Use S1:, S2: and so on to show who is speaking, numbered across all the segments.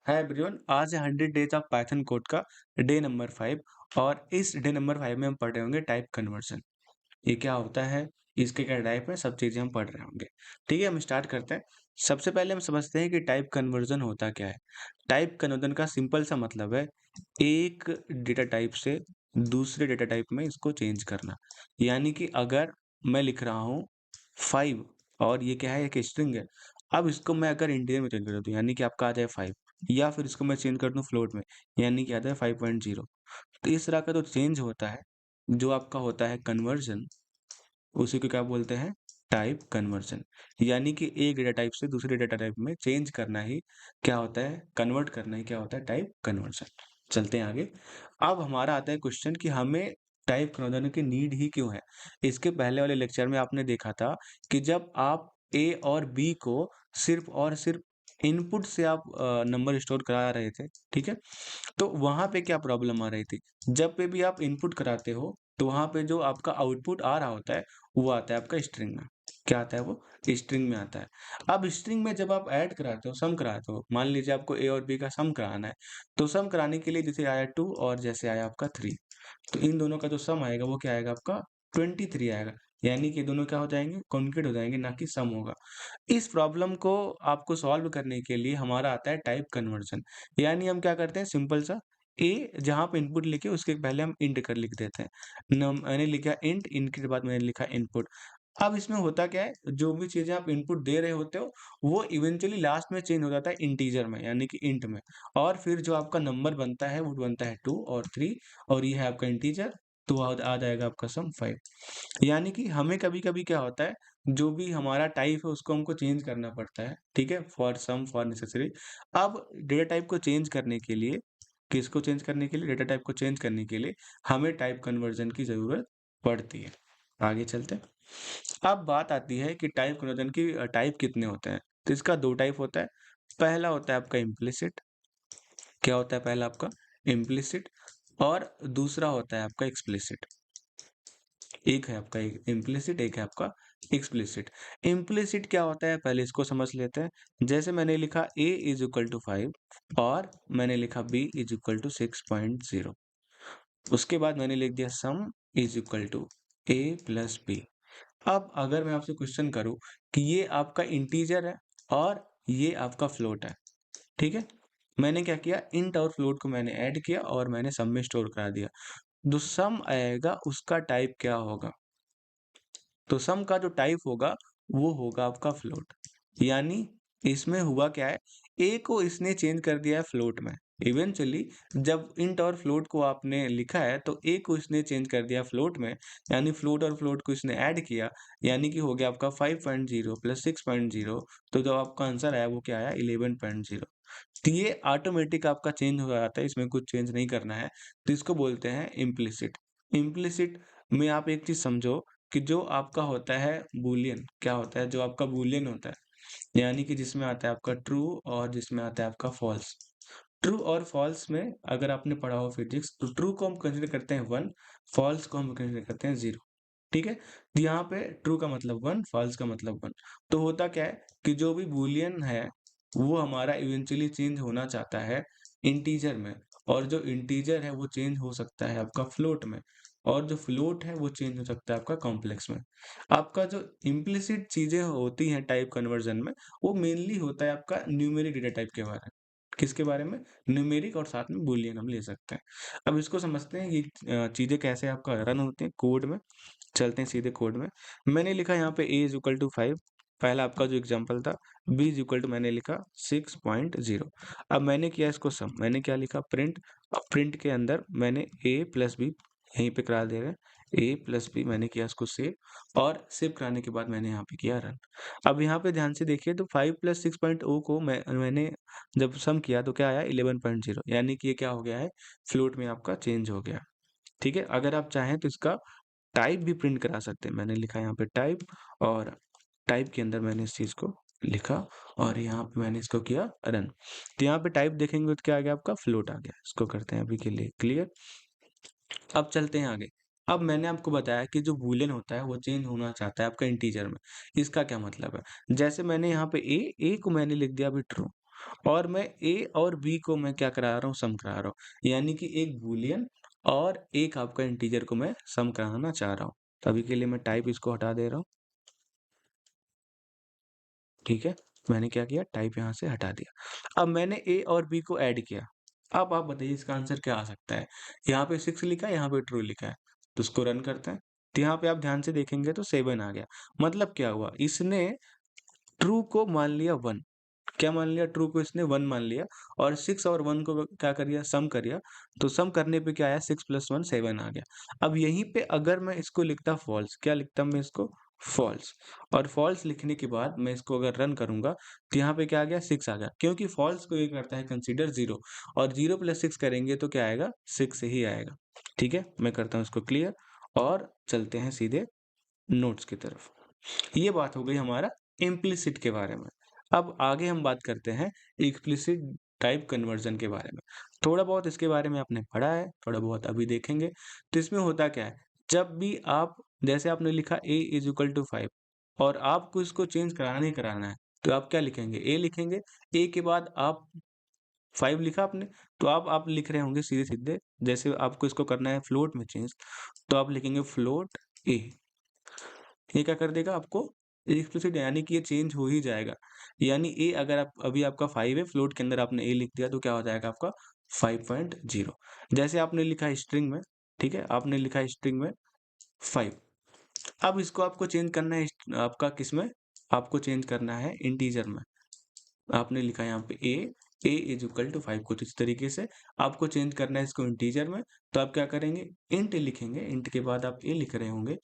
S1: Hi everyone, आज है 100 days of Python code का डे नंबर 5। और इस डे नंबर 5 में हम पढ़ रहे होंगे टाइप कन्वर्जन। ये क्या होता है, इसके क्या टाइप है, सब चीज़ें हम पढ़ रहे होंगे। ठीक है, हम स्टार्ट करते हैं। सबसे पहले हम समझते हैं कि टाइप कन्वर्जन होता क्या है। टाइप कन्वर्जन का सिंपल सा मतलब है एक डेटा टाइप से दूसरे डेटा टाइप में इसको चेंज करना। यानी कि अगर मैं लिख रहा हूँ 5 और ये क्या है, एक स्ट्रिंग है। अब इसको मैं अगर इंटीजर में चेंज कर दूँ यानी कि आपका आ जाए 5, या फिर इसको मैं चेंज कर दूँ फ्लोट में यानी कि आ जाए 5.0। तो इस तरह का जो चेंज होता है, जो आपका होता है कन्वर्जन, उसी को क्या बोलते हैं, टाइप कन्वर्जन। यानी कि एक डेटा टाइप से दूसरे डेटा टाइप में चेंज करना ही क्या होता है, कन्वर्ट करना ही क्या होता है, टाइप कन्वर्जन। चलते हैं आगे। अब हमारा आता है क्वेश्चन कि हमें टाइप कन्वर्जन की नीड ही क्यों है। इसके पहले वाले लेक्चर में आपने देखा था कि जब आप ए और बी को सिर्फ और सिर्फ इनपुट से आप नंबर स्टोर करा रहे थे, ठीक है, तो वहां पे क्या प्रॉब्लम आ रही थी। जब पे भी आप इनपुट कराते हो तो वहां पे जो आपका आउटपुट आ रहा होता है वो आता है आपका स्ट्रिंग में। क्या आता है वो, स्ट्रिंग में आता है। अब स्ट्रिंग में जब आप ऐड कराते हो, सम कराते हो, मान लीजिए आपको ए और बी का सम कराना है, तो सम कराने के लिए जैसे आया 2 और जैसे आया आपका 3, तो इन दोनों का जो सम आएगा वो क्या आएगा, आपका 23 आएगा। यानी कि दोनों क्या हो जाएंगे, कॉन्केट हो जाएंगे, ना कि सम होगा। इस प्रॉब्लम को आपको सॉल्व करने के लिए हमारा आता है टाइप कन्वर्जन। यानी हम क्या करते हैं, सिंपल सा ए जहाँ पे इनपुट लिखे उसके पहले हम इंट कर लिख देते हैं। मैंने लिखा इंट, इनके बाद मैंने लिखा इनपुट। अब इसमें होता क्या है, जो भी चीजें आप इनपुट दे रहे होते हो वो इवेंचुअली लास्ट में चेंज हो जाता है इंटीजर में, यानी कि इंट में। और फिर जो आपका नंबर बनता है वो बनता है 2 और 3, और ये है आपका इंटीजर। तो आ जाएगा आपका सम 5। यानी कि हमें कभी-कभी क्या होता है, जो भी हमारा टाइप है उसको हमको चेंज करना पड़ता है, ठीक है? For some, for necessary. अब डेटा टाइप को चेंज करने के लिए, किसको चेंज करने के लिए, डेटा टाइप को चेंज करने के लिए हमें टाइप कन्वर्जन की ज़रूरत पड़ती है। आगे चलते हैं। अब बात आती है कि टाइप कन्वर्जन की टाइप कितने होते हैं? तो इसका 2 टाइप होता है। पहला होता है आपका इम्प्लिसिट। क्या होता है पहला आपका? इम्प्लिसिट। और दूसरा होता है आपका एक्सप्लिसिट। एक है आपका इम्प्लिसिट, एक है आपका एक्सप्लिसिट। इम्प्लिसिट क्या होता है, पहले इसको समझ लेते हैं। जैसे मैंने लिखा a इज इक्वल टू 5 और मैंने लिखा b इज इक्वल टू 6.0। उसके बाद मैंने लिख दिया sum is equal to a plus b। अब अगर मैं आपसे क्वेश्चन करूं कि ये आपका इंटीजर है और ये आपका फ्लोट है, ठीक है, मैंने क्या किया, इंट और फ्लोट को मैंने ऐड किया और मैंने सम में स्टोर करा दिया। जो सम आएगा उसका टाइप क्या होगा, तो सम का जो टाइप होगा वो होगा आपका फ्लोट। यानी इसमें हुआ क्या है, ए को इसने चेंज कर दिया है फ्लोट में। इवेंचुअली जब इंट और फ्लोट को आपने लिखा है तो ए को इसने चेंज कर दिया फ्लोट में, यानी फ्लोट और फ्लोट को इसने ऐड किया, यानी कि हो गया आपका 5.0 प्लस 6.0। तो जो आपका आंसर आया वो क्या आया, 11.0। तो ये ऑटोमेटिक आपका चेंज हो जाता है, इसमें कुछ चेंज नहीं करना है। तो इसको बोलते हैं इम्प्लिसिट। इम्प्लिसिट में आप एक चीज समझो कि जो आपका होता है बूलियन, क्या होता है, जो आपका बूलियन होता है, यानी कि जिसमें आता है आपका ट्रू और जिसमें आता है आपका फॉल्स। ट्रू और फॉल्स में अगर आपने पढ़ा हो फिजिक्स, तो ट्रू को हम कंसीडर करते हैं 1, फॉल्स को हम कंसीडर करते हैं 0। ठीक है, तो यहाँ पे ट्रू का मतलब 1, फॉल्स का मतलब 1। तो होता क्या है कि जो भी बूलियन है वो हमारा इवेंचुअली चेंज होना चाहता है इंटीजर में, और जो इंटीजर है वो चेंज हो सकता है आपका फ्लोट में, और जो फ्लोट है वो चेंज हो सकता है आपका कॉम्प्लेक्स में। आपका जो इम्प्लिसिट चीजें होती हैं टाइप कन्वर्जन में, वो मेनली होता है आपका न्यूमेरिक डेटा टाइप के बारे में। किसके बारे में, न्यूमेरिक, और साथ में बूलियन हम ले सकते हैं। अब इसको समझते हैं ये चीजें कैसे आपका रन होती हैं कोड में। चलते हैं सीधे कोड में। मैंने लिखा यहाँ पे a इज इक्वल टू 5, पहला आपका जो एग्जांपल था। b इज इक्वल टू मैंने लिखा 6.0। अब मैंने किया इसको सम, मैंने क्या लिखा, प्रिंट। अब प्रिंट के अंदर मैंने a प्लस बी यहीं पे करा दे रहे हैं, a प्लस बी मैंने किया इसको सेव, और सेव कराने के बाद मैंने यहाँ पे किया रन। अब यहाँ पे ध्यान से देखिए, तो 5 प्लस 6.0 को मैंने जब सम किया तो क्या आया, 11.0, यानी कि ये क्या हो गया है, फ्लोट में आपका चेंज हो गया। ठीक है, अगर आप चाहें तो इसका टाइप भी प्रिंट करा सकते हैं। मैंने लिखा यहाँ पे टाइप, और टाइप के अंदर मैंने इस चीज को लिखा, और यहाँ पे मैंने इसको किया रन। तो यहाँ पे टाइप देखेंगे तो क्या आ गया, आपका फ्लोट आ गया। इसको करते हैं अभी के लिए क्लियर। अब चलते हैं आगे। अब मैंने आपको बताया कि जो बूलियन होता है वो चेंज होना चाहता है आपका इंटीजर में। इसका क्या मतलब है, जैसे मैंने यहाँ पे ए को मैंने लिख दिया अभी ट्रू, और मैं ए और बी को मैं क्या करा रहा हूँ, सम करा रहा हूँ। यानी कि एक बूलियन और एक आपका इंटीजर को मैं सम कराना चाह रहा हूँ। तो अभी के लिए मैं टाइप इसको हटा दे रहा हूँ। ठीक है, मैंने क्या किया, टाइप यहाँ से हटा दिया। अब मैंने ए और बी को ऐड किया। अब आप बताइए इसका आंसर क्या आ सकता है। यहाँ पे 6 लिखा है, यहाँ पे ट्रू लिखा है, तो इसको रन करते हैं। तो यहाँ पे आप ध्यान से देखेंगे तो 7 आ गया। मतलब क्या हुआ, इसने ट्रू को मान लिया 1। क्या मान लिया, ट्रू को इसने 1 मान लिया और 6 और 1 को क्या करिया, सम करिया। तो सम करने पे क्या आया, 6 + 1 7 आ गया। अब यहीं पे अगर मैं इसको लिखता फॉल्स, क्या लिखता मैं इसको, फॉल्स। और फॉल्स लिखने के बाद मैं इसको अगर रन करूंगा तो यहाँ पे क्या आ गया, 6 आ गया, क्योंकि फॉल्स को ये करता है कंसीडर 0, और 0 + 6 करेंगे तो क्या आएगा, 6 ही आएगा। ठीक है, मैं करता हूँ इसको क्लियर और चलते हैं सीधे नोट्स की तरफ। ये बात हो गई हमारा इम्प्लिसिट के बारे में। अब आगे हम बात करते हैं एक्सप्लिसिट टाइप कन्वर्जन के बारे में। थोड़ा बहुत इसके बारे में आपने पढ़ा है, थोड़ा बहुत अभी देखेंगे। तो इसमें होता क्या है, जब भी आप, जैसे आपने लिखा a = 5 और आपको इसको चेंज कराना ही कराना है, तो आप क्या लिखेंगे, a लिखेंगे। a के बाद आप 5 लिखा आपने, तो अब आप लिख रहे होंगे सीधे-सीधे, जैसे आपको इसको करना है फ्लोट में चेंज, तो आप लिखेंगे फ्लोट a। ये क्या कर देगा आपको, एक्सप्लिसिट, यानी कि ये चेंज हो ही जाएगा। यानी ए, अगर आप अभी आपका 5 है, फ्लोट के अंदर आपने ए लिख दिया तो क्या हो जाएगा आपका 5.0। जैसे आपने लिखा है स्ट्रिंग में, ठीक है, आपने लिखा है स्ट्रिंग में 5। अब इसको आपको चेंज करना है आपका किसमें, आपको चेंज करना है इंटीजर में। आपने लिखा है यहाँ पे ए = 5, कुछ इस तरीके से आपको चेंज करना है इसको इंटीजर में। तो आप क्या करेंगे, इंट लिखेंगे, इंट के बाद आप ए लिख रहे होंगे,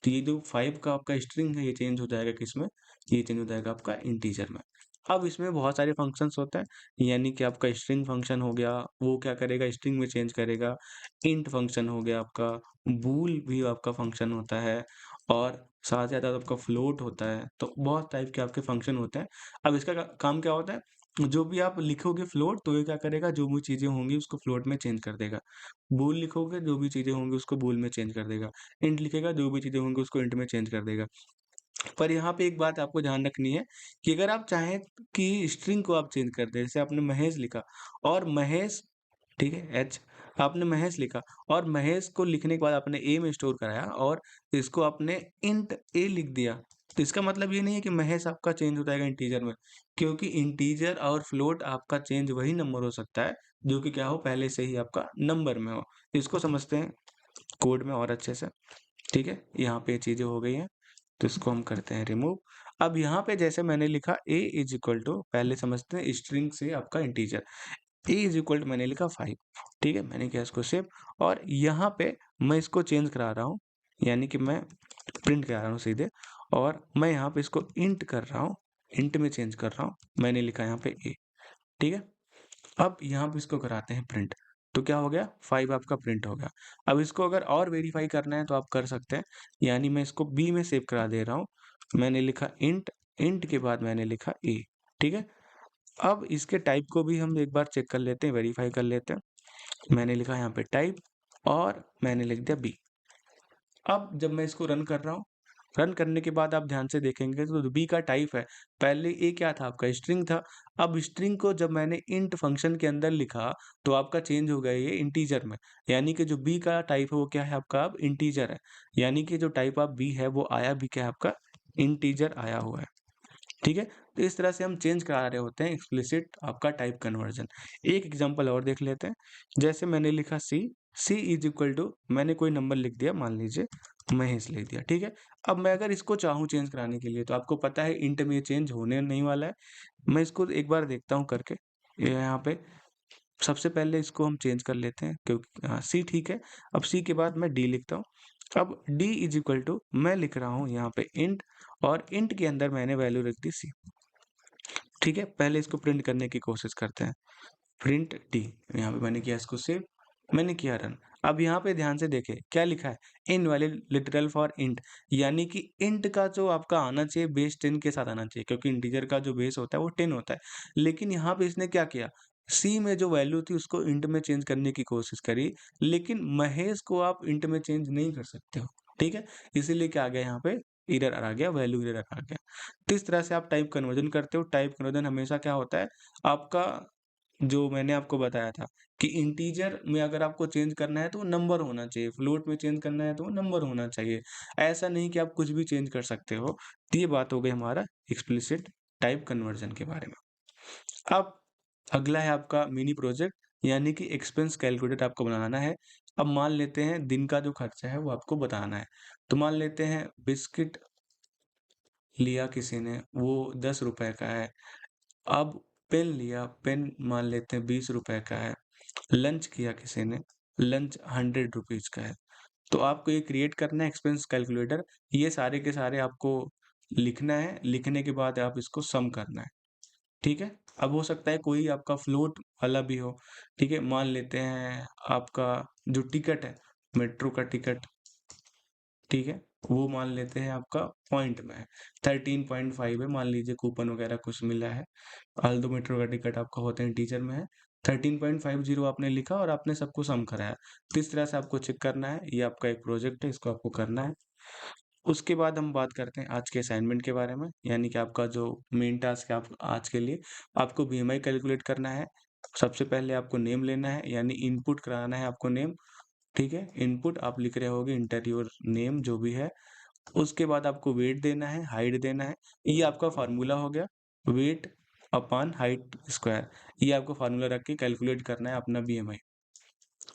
S1: तो ये जो 5 का आपका स्ट्रिंग है, ये चेंज हो जाएगा किसमें, ये चेंज हो जाएगा आपका इंटीजर में। अब इसमें बहुत सारे फंक्शंस होते हैं, यानी कि आपका स्ट्रिंग फंक्शन हो गया, वो क्या करेगा, स्ट्रिंग में चेंज करेगा। इंट फंक्शन हो गया आपका, बूल भी आपका फंक्शन होता है, और साथ ही साथ आपका फ्लोट होता है। तो बहुत टाइप के आपके फंक्शन होते हैं। अब इसका काम क्या होता है, जो भी आप लिखोगे फ्लोट, तो ये क्या करेगा, जो भी चीजें होंगी उसको फ्लोट में चेंज कर देगा। बूल लिखोगे, जो भी चीजें होंगी उसको बूल में चेंज कर देगा। इंट लिखेगा, जो भी चीजें होंगी उसको इंट में चेंज कर देगा। पर यहाँ पे एक बात आपको ध्यान रखनी है कि अगर आप चाहें कि स्ट्रिंग को आप चेंज कर दें, जैसे आपने महेश लिखा और महेश, ठीक है, एच, आपने महेश लिखा और महेश को लिखने के बाद आपने ए में स्टोर कराया और इसको आपने इंट ए लिख दिया, तो इसका मतलब ये नहीं है कि महेश आपका चेंज हो जाएगा इंटीजर में, क्योंकि इंटीजर और फ्लोट आपका चेंज वही नंबर हो सकता है जो कि क्या हो, पहले से ही आपका नंबर में हो। इसको समझते हैं कोड में और अच्छे से। ठीक है, यहाँ पे चीजें हो गई हैं, तो इसको हम करते हैं रिमूव। अब यहाँ पे जैसे मैंने लिखा a पहले समझते हैं स्ट्रिंग से आपका इंटीजर, a मैंने लिखा 5। ठीक है, मैंने किया इसको सेव और यहाँ पे मैं इसको चेंज करा रहा हूँ, यानी कि मैं प्रिंट करा रहा हूँ सीधे, और मैं यहाँ पे इसको इंट कर रहा हूँ, इंट में चेंज कर रहा हूँ। मैंने लिखा यहाँ पे a। ठीक है, अब यहाँ पे इसको कराते हैं प्रिंट, तो क्या हो गया, 5 आपका प्रिंट हो गया। अब इसको अगर और वेरीफाई करना है तो आप कर सकते हैं, यानी मैं इसको बी में सेव करा दे रहा हूँ। मैंने लिखा इंट, इंट के बाद मैंने लिखा ए। ठीक है, अब इसके टाइप को भी हम एक बार चेक कर लेते हैं, वेरीफाई कर लेते हैं। मैंने लिखा यहाँ पे टाइप और मैंने लिख दिया बी। अब जब मैं इसको रन कर रहा हूँ, रन करने के बाद आप ध्यान से देखेंगे तो बी का टाइप है, पहले ए क्या था आपका, स्ट्रिंग था। अब स्ट्रिंग को जब मैंने इंट फंक्शन के अंदर लिखा तो आपका चेंज हो गया ये इंटीजर में, यानी कि जो बी का टाइप है वो क्या है आपका, अब इंटीजर है। यानी कि जो टाइप ऑफ बी है वो आया भी क्या है आपका, इंटीजर आया हुआ है। ठीक है, तो इस तरह से हम चेंज करा रहे होते हैं एक्सप्लिसिट आपका टाइप कन्वर्जन। एक एग्जांपल और देख लेते हैं, जैसे मैंने लिखा सी मैंने कोई नंबर लिख दिया, मान लीजिए महेश लिख दिया। ठीक है, अब मैं अगर इसको चाहूँ चेंज कराने के लिए, तो आपको पता है इंट में ये चेंज होने नहीं वाला है। मैं इसको एक बार देखता हूँ करके, ये यहाँ पे सबसे पहले इसको हम चेंज कर लेते हैं, क्योंकि हाँ सी ठीक है। अब सी के बाद मैं डी लिखता हूँ। अब डी मैं लिख रहा हूँ यहाँ पे इंट, और इंट के अंदर मैंने वैल्यू रख दी सी। ठीक है, पहले इसको प्रिंट करने की कोशिश करते हैं, प्रिंट डी। यहाँ पे मैंने किया इसको सेव, मैंने किया रन। अब यहाँ पे ध्यान से देखें क्या लिखा है, इनवैलिड लिटरल फॉर इंट, यानी कि इंट का जो आपका आना चाहिए बेस 10 के साथ आना चाहिए, क्योंकि इंटीजर का जो बेस होता है वो 10 होता है। लेकिन यहाँ पे इसने क्या किया, सी में जो वैल्यू थी उसको इंट में चेंज करने की कोशिश करी, लेकिन महेश को आप इंट में चेंज नहीं कर सकते हो। ठीक है, इसीलिए क्या आ गया यहाँ पे एरर आ गया, वैल्यू एरर आ गया। तो इस तरह से आप टाइप कन्वर्जन करते हो। टाइप कन्वर्जन हमेशा क्या होता है, आपका जो मैंने आपको बताया था कि इंटीजर में अगर आपको चेंज करना है तो वो नंबर होना चाहिए, फ्लोट में चेंज करना है तो वो नंबर होना चाहिए। ऐसा नहीं कि आप कुछ भी चेंज कर सकते हो। तो ये बात हो गई हमारा एक्सप्लिसिट टाइप कन्वर्जन के बारे में। अब अगला है आपका मिनी प्रोजेक्ट, यानी कि एक्सपेंस कैलकुलेटर आपको बनाना है। अब मान लेते हैं दिन का जो खर्चा है वो आपको बताना है। तो मान लेते हैं बिस्किट लिया किसी ने, वो ₹10 का है। अब पेन लिया, पेन मान लेते हैं ₹20 का है। लंच किया किसी ने, लंच ₹100 का है। तो आपको ये क्रिएट करना है एक्सपेंस कैलकुलेटर। ये सारे के सारे आपको लिखना है, लिखने के बाद आप इसको सम करना है, ठीक है? अब हो सकता है कोई आपका फ्लोट वाला भी हो, ठीक है? मान लेते हैं आपका जो टिकट है, मेट्रो का टिकट, ठीक है? वो मान लेते हैं आपका पॉइंट में है, 13.5 है, मान लीजिए कूपन वगैरह कुछ मिला है। आल्टो मेट्रो का टिकट आपका होता है टीचर में है, 13.50 आपने लिखा और आपने सबको सम कराया। तो इस तरह से आपको चेक करना है, ये आपका एक प्रोजेक्ट है, इसको आपको करना है। उसके बाद हम बात करते हैं आज के असाइनमेंट के बारे में, यानी कि आपका जो मेन टास्क है आप आज के लिए, आपको बीएमआई कैलकुलेट करना है। सबसे पहले आपको नेम लेना है, यानी इनपुट कराना है आपको नेम, ठीक है? इनपुट आप लिख रहे होगे एंटर योर नेम जो भी है। उसके बाद आपको वेट देना है, हाइट देना है। ये आपका फ़ॉर्मूला हो गया, वेट अपॉन हाइट स्क्वायर। ये आपको फ़ॉर्मूला रख के कैलकुलेट करना है अपना बीएमआई,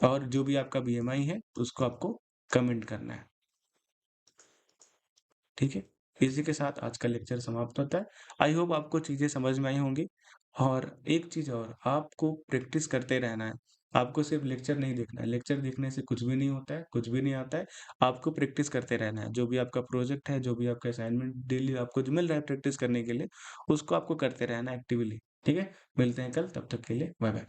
S1: और जो भी आपका बीएमआई है उसको आपको कमेंट करना है, ठीक है? इसी के साथ आज का लेक्चर समाप्त होता है। आई होप आपको चीज़ें समझ में आई होंगी। और एक चीज़ और, आपको प्रैक्टिस करते रहना है। आपको सिर्फ़ लेक्चर नहीं देखना है, लेक्चर देखने से कुछ भी नहीं होता है, कुछ भी नहीं आता है। आपको प्रैक्टिस करते रहना है। जो भी आपका प्रोजेक्ट है, जो भी आपका असाइनमेंट डेली आपको जो मिल रहा है प्रैक्टिस करने के लिए, उसको आपको करते रहना है एक्टिवली, ठीक है? मिलते हैं कल, तब तक के लिए बाय-बाय।